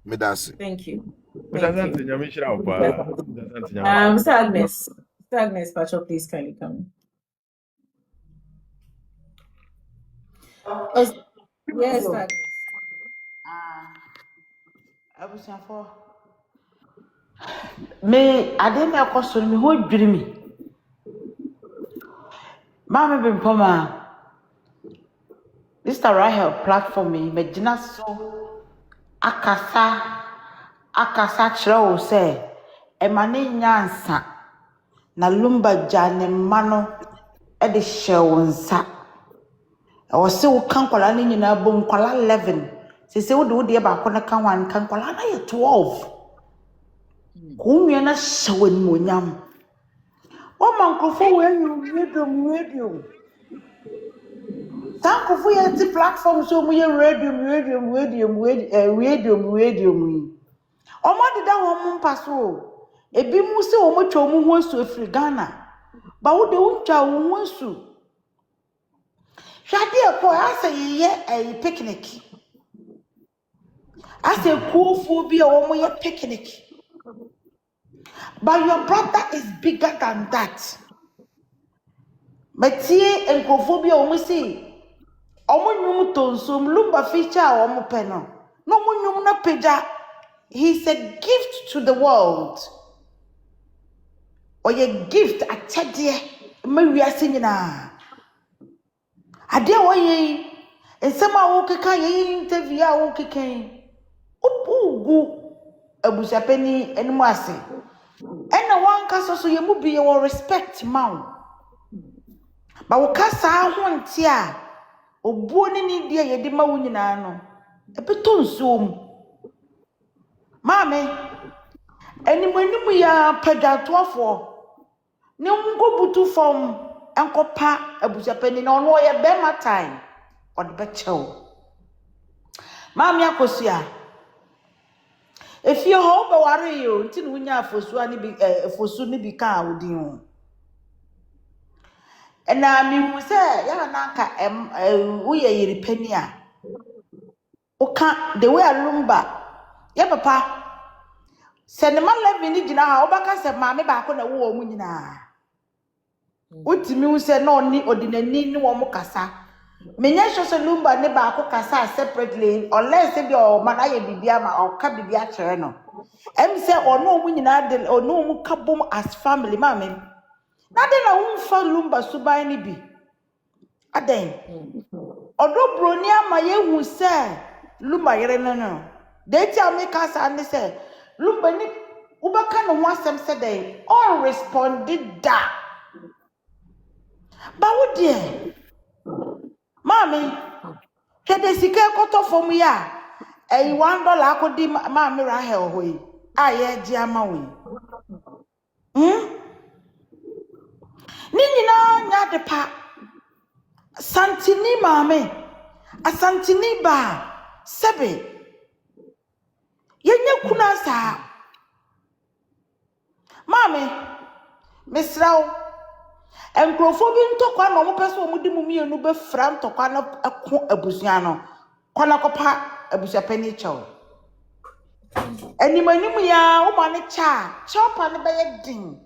S7: Medasi.
S3: Thank you. Mr. Agnes, Pacho, please kindly come. Yes, Agnes.
S8: Abusiafo. Me ade me akoso me ho dwiri mi. Ma me bimpoma. Mr. Rahel platform me gina so akasa kyerɛ wo sɛ emane nyansa na Lumba jane mano e de hyɛ wo nsa. O se wo kan kwala ne nyina bom kwala 11 se wo de ba ko na kan wan kan kwala na ye 12 ko nua na hyɛ wo ni onyam o mankofo we radio tankofo ye ti platform so mu ye radio mu o mo de da wo mu mpaso ebi mu se wo mo twa mu ho asu afiri Ghana ba wo de wo twa wo ho asu Shadi ko asa ye a picnic. Asa kufu bi o mo ye picnic. But your brother is bigger than that. Metie enkofo bi o mo si o mo nyum tonsom Lumba feature o mo pe no. No mo nyum na peja. He's a gift to the world. Or ye gift atede ma wiase nyina. Ade wo ye ensema wo keka ye interview a wo keka ugu abusapeni enimu ase ena wanka so ye mu bi ye wo respect man Ba wo kasa ho nte a obuo ni die ye de ma wo nyina no. Ebeto nsuo mu. Maame, animanimu ya padwatoafo. Ne ngo butu fom enkopa abusuapani na ono ye bema time. Ode bechew. Maame Akosua. Efie ho be ware yo, nti ne wonya afosu ani bi afosu ni bi ka awodin ho. Na mi hu se ya na nka wo ye yiripani a. Oka the way Lumba. Ya papa. Se ne ma levi ni gina ha obaka se maame ba ko na wo mu nyina. Utimi hu se na oni odinani ni wo mu kasa. Menya hwese Lumba ne ba ko kasa separately unless be o man aye bibia ma o ka bibia kere no. Em se ono mu nyina de ono mu kabom as family maame. Na de na wo fa Lumba suban ni bi. Aden. Odo broni ama ye hu se Lumba yere no. De ti ameka sa ne se Lumba ni ubaka no ho asem se den all responded da. Ba wo de Mami, kede sike koto fom ya. $1 akodi maami Rahel hoyi. Aye ji ama we. Ni nyina nya de pa. Santini maami. Asantini ba. Sebe. Yenye kuna sa. Mami, misrao. Enkrofo bi ntokwa na omo pese omo di mumienu be fra ntokwa na ako abusua no. Kwana kopa abusua pani chawo. Animanimu ya umane cha chopa ne beye din.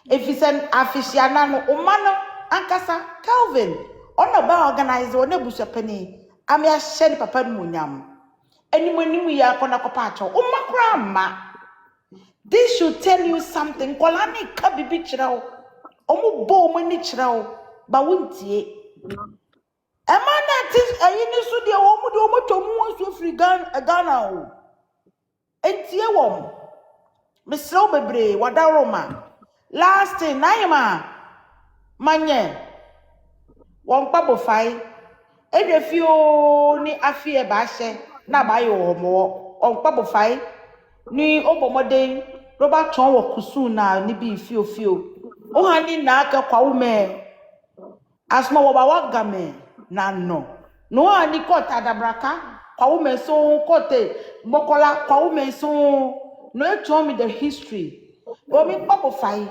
S8: Efisen afisiana no umano ankasa Calvin ona ba organize ona busua pani ame a share papa no munyam. Animanimu ya kona kopa acho umakra ma. This should tell you something. Kolani ka bibi chirawo. Omu bo omu ni chirawo ba wuntie. Emana tis ayini su de omu de omu tomu so free Ghana o. Entie wom. Misro bebre wadaroma. Last thing naima manye won pabo fai. Edefio ni afie ba hye na ba yo omo. On pabo fai ni obomoden roba ton wo kusu na ni bi fio. O hani na aka kwa ume. Asma wo ba wagame na no. No ani kota dabraka kwa ume so kote mokola kwa ume so no told me the history. O mi pabo fai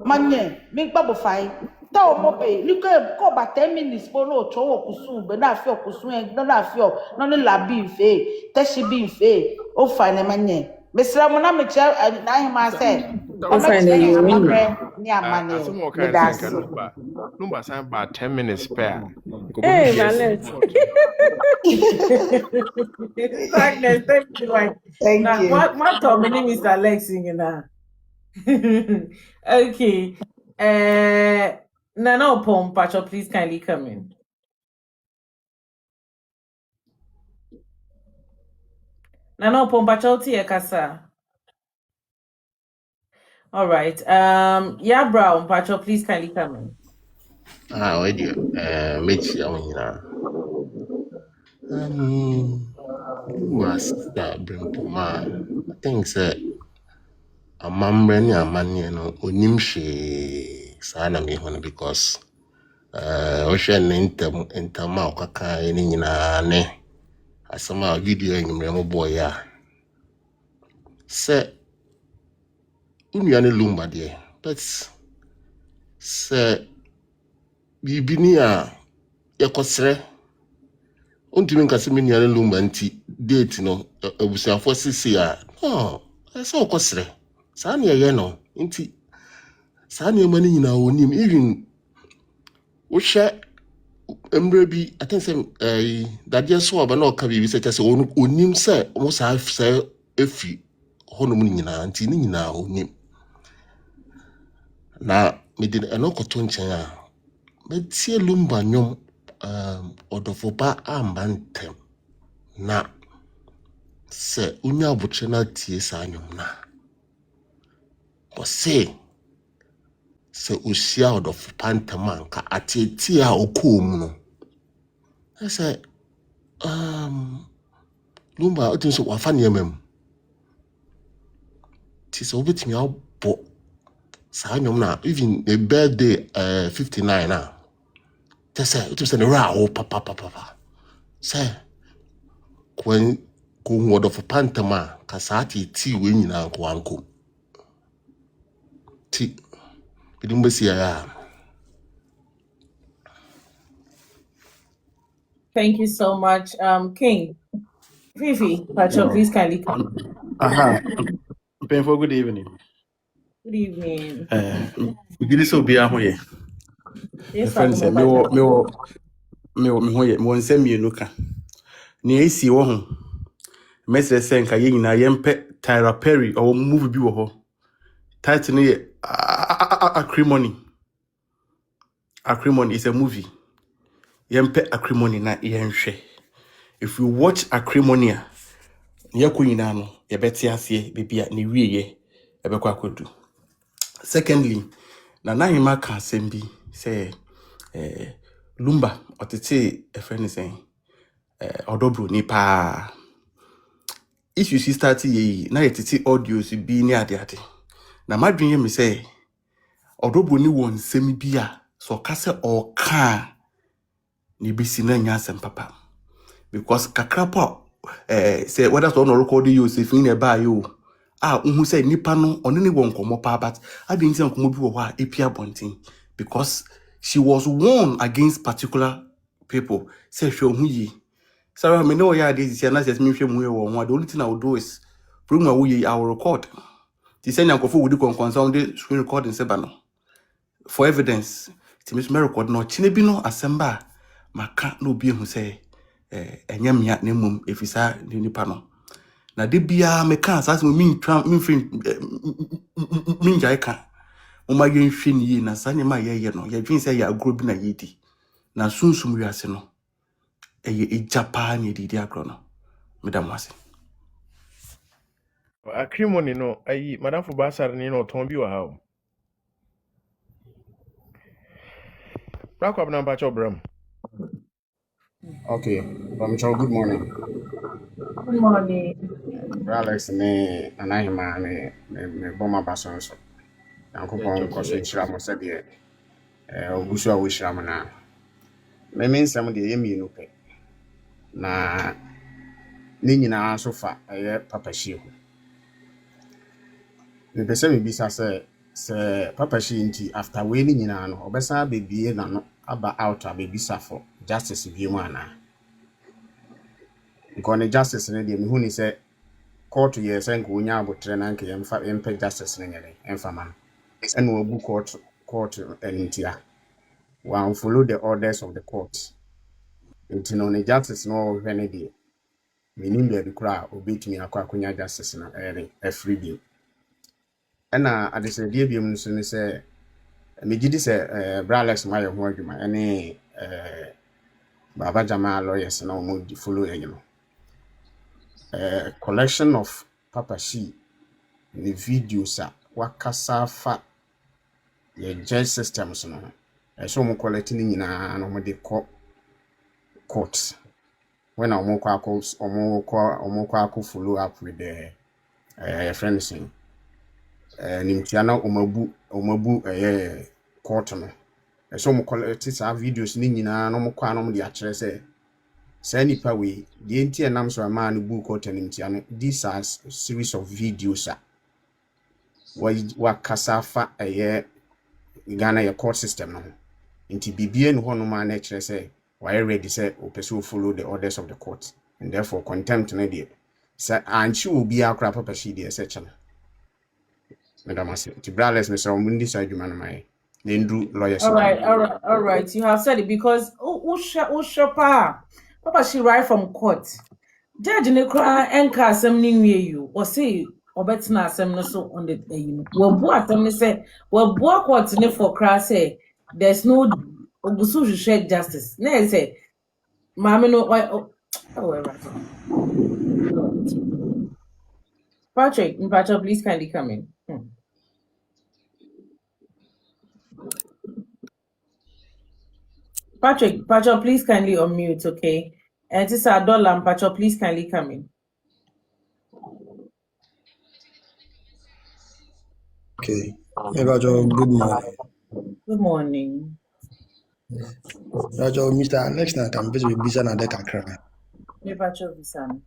S8: manye mi pabo fai ta o mo be ni ko ba 10 minutes po no to wo kusu be na fi okusu en no na fi o no ni labi fe teshi bi fe o fa ne manye mesra mo na me che na hima se o me che ni amamre ni amane
S2: Asem
S8: me
S2: kan
S8: da
S2: sen
S8: se.
S2: kan Lumba san ba 10 minutes per. Ko be
S3: Hey,
S2: yes.
S3: Valet. Agnes, thank you.
S8: Thank
S3: Now,
S8: you.
S3: what my name is Alex singing now. Okay. Nana Opom, Pacho, please kindly come in. Nana Opom, Pacho, Tia Kasa. All right. Yeah, Brown, Pacho, please kindly come in.
S1: Wait there. Mechi awon nyina. Was that Brimpoma? I think say amambre ni amane no onim hwe saa na me hono because ohwe ne ntam a okaka ni nyina ne asama video enyumre mo boy ya se unuane Lumba de but se bibini a yakosre ontimi nkase me nuane Lumba nti date no abusuafo sisi a no ese okosre saa na ye no nti saa na mani nyina onim even wohwe emre bi I think say dadie so oba na oka bibi se tese onim se mo saa efi honum nyina nti ni nyina onim na me de enokoto nchen a metie Lumba nyom odofo ba amba ntem na se unya abuche na tie saa nyom na o se
S9: se usia of pantamanka ati a okum no. I said, Lumba, I think so. Wafani mem. Tis over to me out, but na even a birthday 59 now. Just say it was a row, papa. Say, when go word of pantama, Kasati tea winning uncle. Tea, we didn't see
S3: Thank you so much, King. Fifi, Pacho, please kindly come.
S10: Aha. Painful good evening.
S3: Good evening.
S10: Gidi so be ahoye. The
S3: Yes,
S10: friend say me wo hoye me won sem mienu ka. Ne esi wo ho. Mesre say nka ye nyina yempe Tyra Perry or movie bi wo ho. Title ne Acrimony. Acrimony is a movie. Yempe Acrimony na yenhwe. If you watch Acrimony a yeko nyina no ye beti ase bibia ne wieye ebekwa akodu. Secondly, na hima ka asem bi say Lumba otete a friend is saying odobro ni pa if you see start ye na yetete audios bi ni ade na madwen me say odobro ni won nsem bi a so ka se o ka ni bi si na nya asem papa because kakrapa say whether so no record you say fin e ba yo uhu say nipa no oni ni won komo pa but adin say komo bi wo ha epia bontin because she was warned against particular people say hwe hu yi Sarah me know ya this na say me hwe mu wo ho the only thing I will do is bring my way I will record the same yankofo would concern the screen recording se ba no for evidence it means me record no chine bi no assemba maka no bi hu say enyam ya na mum efisa ni nipa no na de bia me ka asase mo min twa min fin min jai ka o ma yen hwe ni yi na sane ma ye no ye dwin say ya agro bi na yedi na sunsum wiase no eye ejapa ni didi agro no medam wase
S2: Acrimony no, Madam Fubasar ni no tombi wa how. Rakwa na mpacho bram.
S11: Okay, good morning.
S3: Good morning.
S11: Alex me anahima me boma bason so. Yankopon koso nchira mo se de obusu a wo hira mo na. Me nsɛm de yemi no pe. Na ne nyina so fa papa hie ho. Me pese me bisa se papa hie nti after we ne nyina no obesa bebie na no aba out a bebisa for justice bi mu ana. Because justice ne de me hu ni se court ye say nko nya abotre na nke yemfa justice ne nyere emfa man and we book court entia we follow the orders of the court until no ne justice no hwe ne de menim be de kura obetumi akwa justice na free bi na adesede biom nso ne say megidi say Bralex maye ho adwuma ene baba jama lawyers na mo follow enyo collection of papa she the videos a wakasa fa ye judge systems no so mo quality ni nyina no mo de court when omo kwa follow up with the friends nimtia na omabu court no so mo quality sa videos ni nyina no mo kwa no mo de a kire say nipa we the entia nam so ma no bu court nimtia no these are series of videos wakasa fa Ghana your court system no nti bibie no hono ma na kire say why ready say o person follow the orders of the court and therefore contempt na dey say anchi obi akra papa shi dey say chana madam ase ti Bralex me say omundi say adwuma no mai na ndru lawyers
S3: All right. You have said it because pa papa she right from court. Judge ne kra enka asem ni nwie you or say obetina asem no so on the we bu atem ne say we bu court ne for kra say there's no ogusu hwehwe justice na say mama no Patrick, please kindly come in. Patrick, please kindly unmute, okay? And this is Adola, Patrick, please kindly come in.
S12: Okay. Rajo, good morning.
S3: Good morning.
S12: Rajo, Mr. Alex na can be busy na deka kra.
S3: Me Patrick Visan.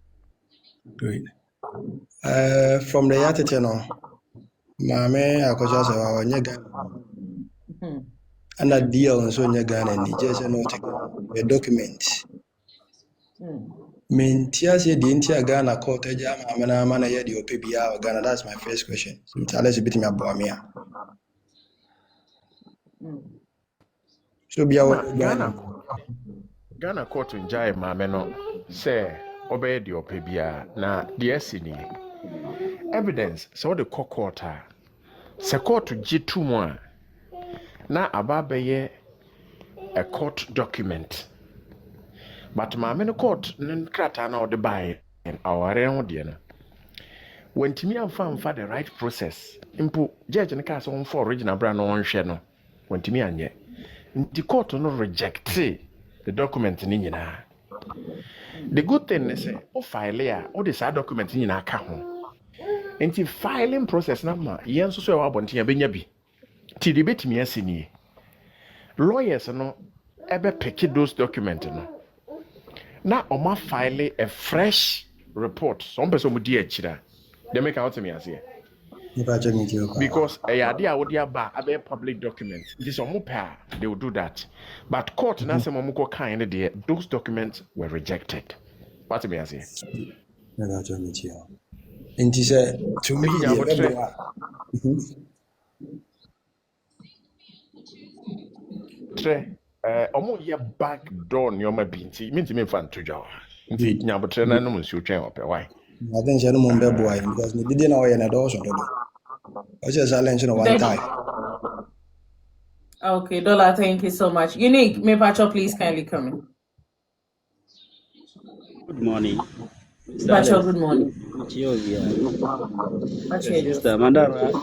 S12: Great. From the yatete no, maame Akosua Serwaa onye Ghana. And a deal nso onye Ghana ni je se no take the document. Mentia se di ntia Ghana court eja maame na ma na ye di ope bia Ghana. That's my first question. So Mr. Alex bit me abo amia. So bia wo
S2: Ghana court njai maame no say obey the opebia na the SNE evidence so the court se court G2 mo na ababeye a court document but maame no court nkrata na ode buy and aware ho de na wantimi amfa the right process impo judge ne ka so on for original bra no onhwe no wantimi anye the court no reject the document ni nyina. The good thing is o file ya o the side document ni nyina ka ho. Enti filing process na ma yen so so e wa bonten ya benya bi. Ti de betimi asini. Lawyers no ebe pick those documents no. Na o ma file a fresh report. Some person mu di akira. They make out to me as here. Because a idea would ba a public document. This they will do that. But court na some muko kind there, those documents were rejected. What me I say?
S12: And he said to me,
S2: omo ye back door nyoma binti minti me fan to jaw. Nti nyabotre na no nsu twen ope why?
S12: I think she no mo be boy because me didn't know na do so do. I just challenge no one time.
S3: Okay, Dola, thank you so much. Unique, may Pacho please kindly come in.
S13: Good morning.
S3: Pacho, good morning.
S13: Sister Mandara,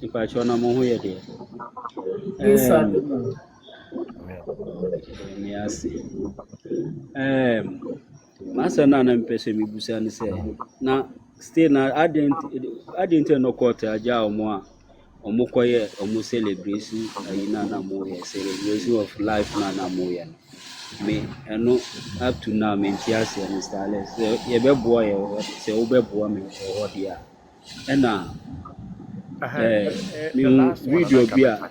S13: if I show no more here there.
S3: Yes, sir. Good morning.
S13: Master na mpese mi busa ni say na stay na adent no court aja omo koye omo celebration ayina na mo ye celebration of life na mo ye me eno up to now me tiase Mr. Alex ye be boa ye se wo be boa me o dia ena me video bia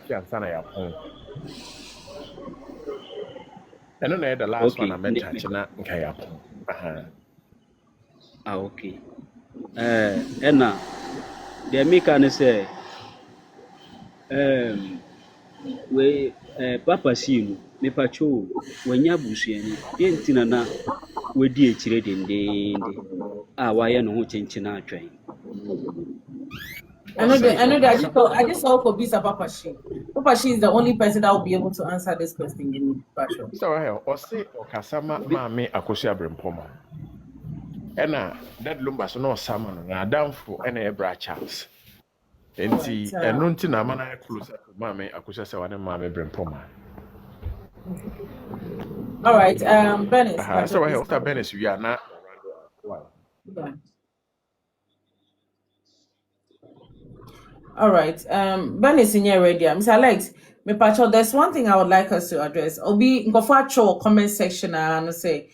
S2: I don't know the last one I mentioned na nkaya
S13: okay ena the make an say we papa sinu me pacho wanya busuani yentina na wedi ekire dende waye no ho chenchina atwen
S3: I know that I just saw Kobisa Papa Shi. Papa Shi is the only person that will be able to answer this question, Unique, Pacho.
S2: So or say Okasama mame Akosua Brempoma. Ena that Lumba so no salmon na damfo ena ebra Charles. Enti eno nti na mana close mame Akosua Serwaa ne mame Brempoma.
S3: All right, Benis.
S2: So after Benis we are na
S3: yeah. All right, Benis in here ready. Mr. Alex, me Pacho, there's one thing I would like us to address. Obi go for a comment section and say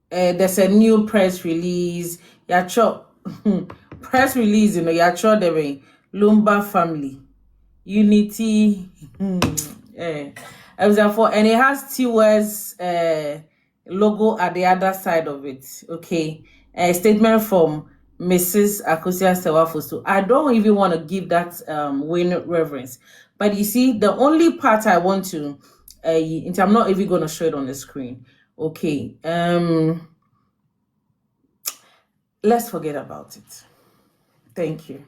S3: there's a new press release. Press release, you know, the Lumba family unity. And it has TOS logo at the other side of it. Okay, a statement from Mrs. Akosua Serwaa. So I don't even want to give that reverence, but you see, the only part I want to, I'm not even going to show it on the screen. Okay, let's forget about it. Thank you.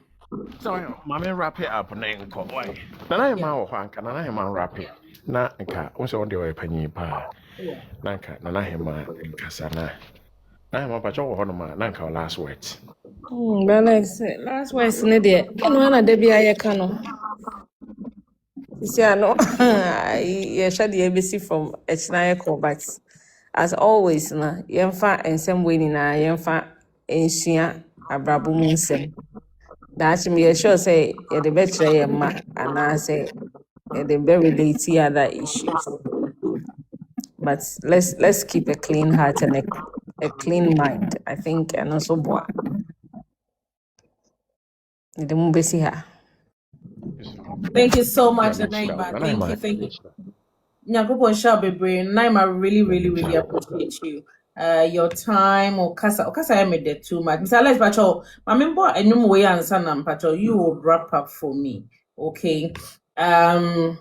S2: So mame wrap it up na nko why na na ma wo hwanka na na ma wrap it na nka wo se wonde wo panyi pa na nka na na ma nka sana na ma pa cho ho no ma na nka last words
S4: Last words ne de no na de bia ye ka no See, I know. Yeah, shall the ABC from Echinayeko, but as always, na yemfa ensem we ni na yemfa ensua abrabo mu nsem. That me sure say the better yemma and I say the very relate other issues. But let's keep a clean heart and a clean mind. I think and also boa. The mubesi ha.
S3: Thank you so much,
S2: Nhyira wo,
S3: Naima.
S2: Nanaima,
S3: Thank you. Nyankopon Shabebre, Naima, I really
S2: nhyira wo.
S3: appreciate you. Your time or Okasa I made that too much. Mr. Alex Pacho, my member and you way and Sanam Pacho, you will wrap up for me. Okay. Let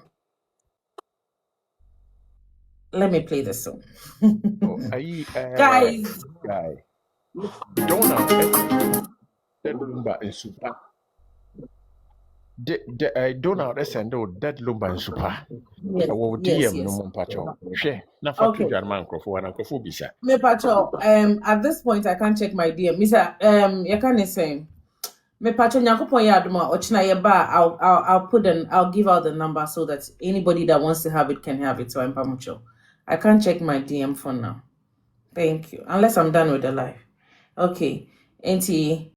S3: me play this song.
S2: Oh,
S3: Guys,
S2: guy. Donald, dead Lumba in super. Donald, send dead Lumba in super.
S3: yes,
S2: Ɛwɔ
S3: yes,
S2: DM no
S3: yes.
S2: mu mpakyɛw. Hwɛ na fa to
S3: Okay.
S2: dwan ma nkurɔfoɔ na nkurɔfoɔ bisa.
S3: Me Pacho, at this point I can't check my DM. Mr. You can't say. Me Pacho Nyankopon ya aduma ochina ye ba I'll give out the number so that anybody that wants to have it can have it. So I'm pamucho. I can't check my DM for now. Thank you. Unless I'm done with the live. Okay. Auntie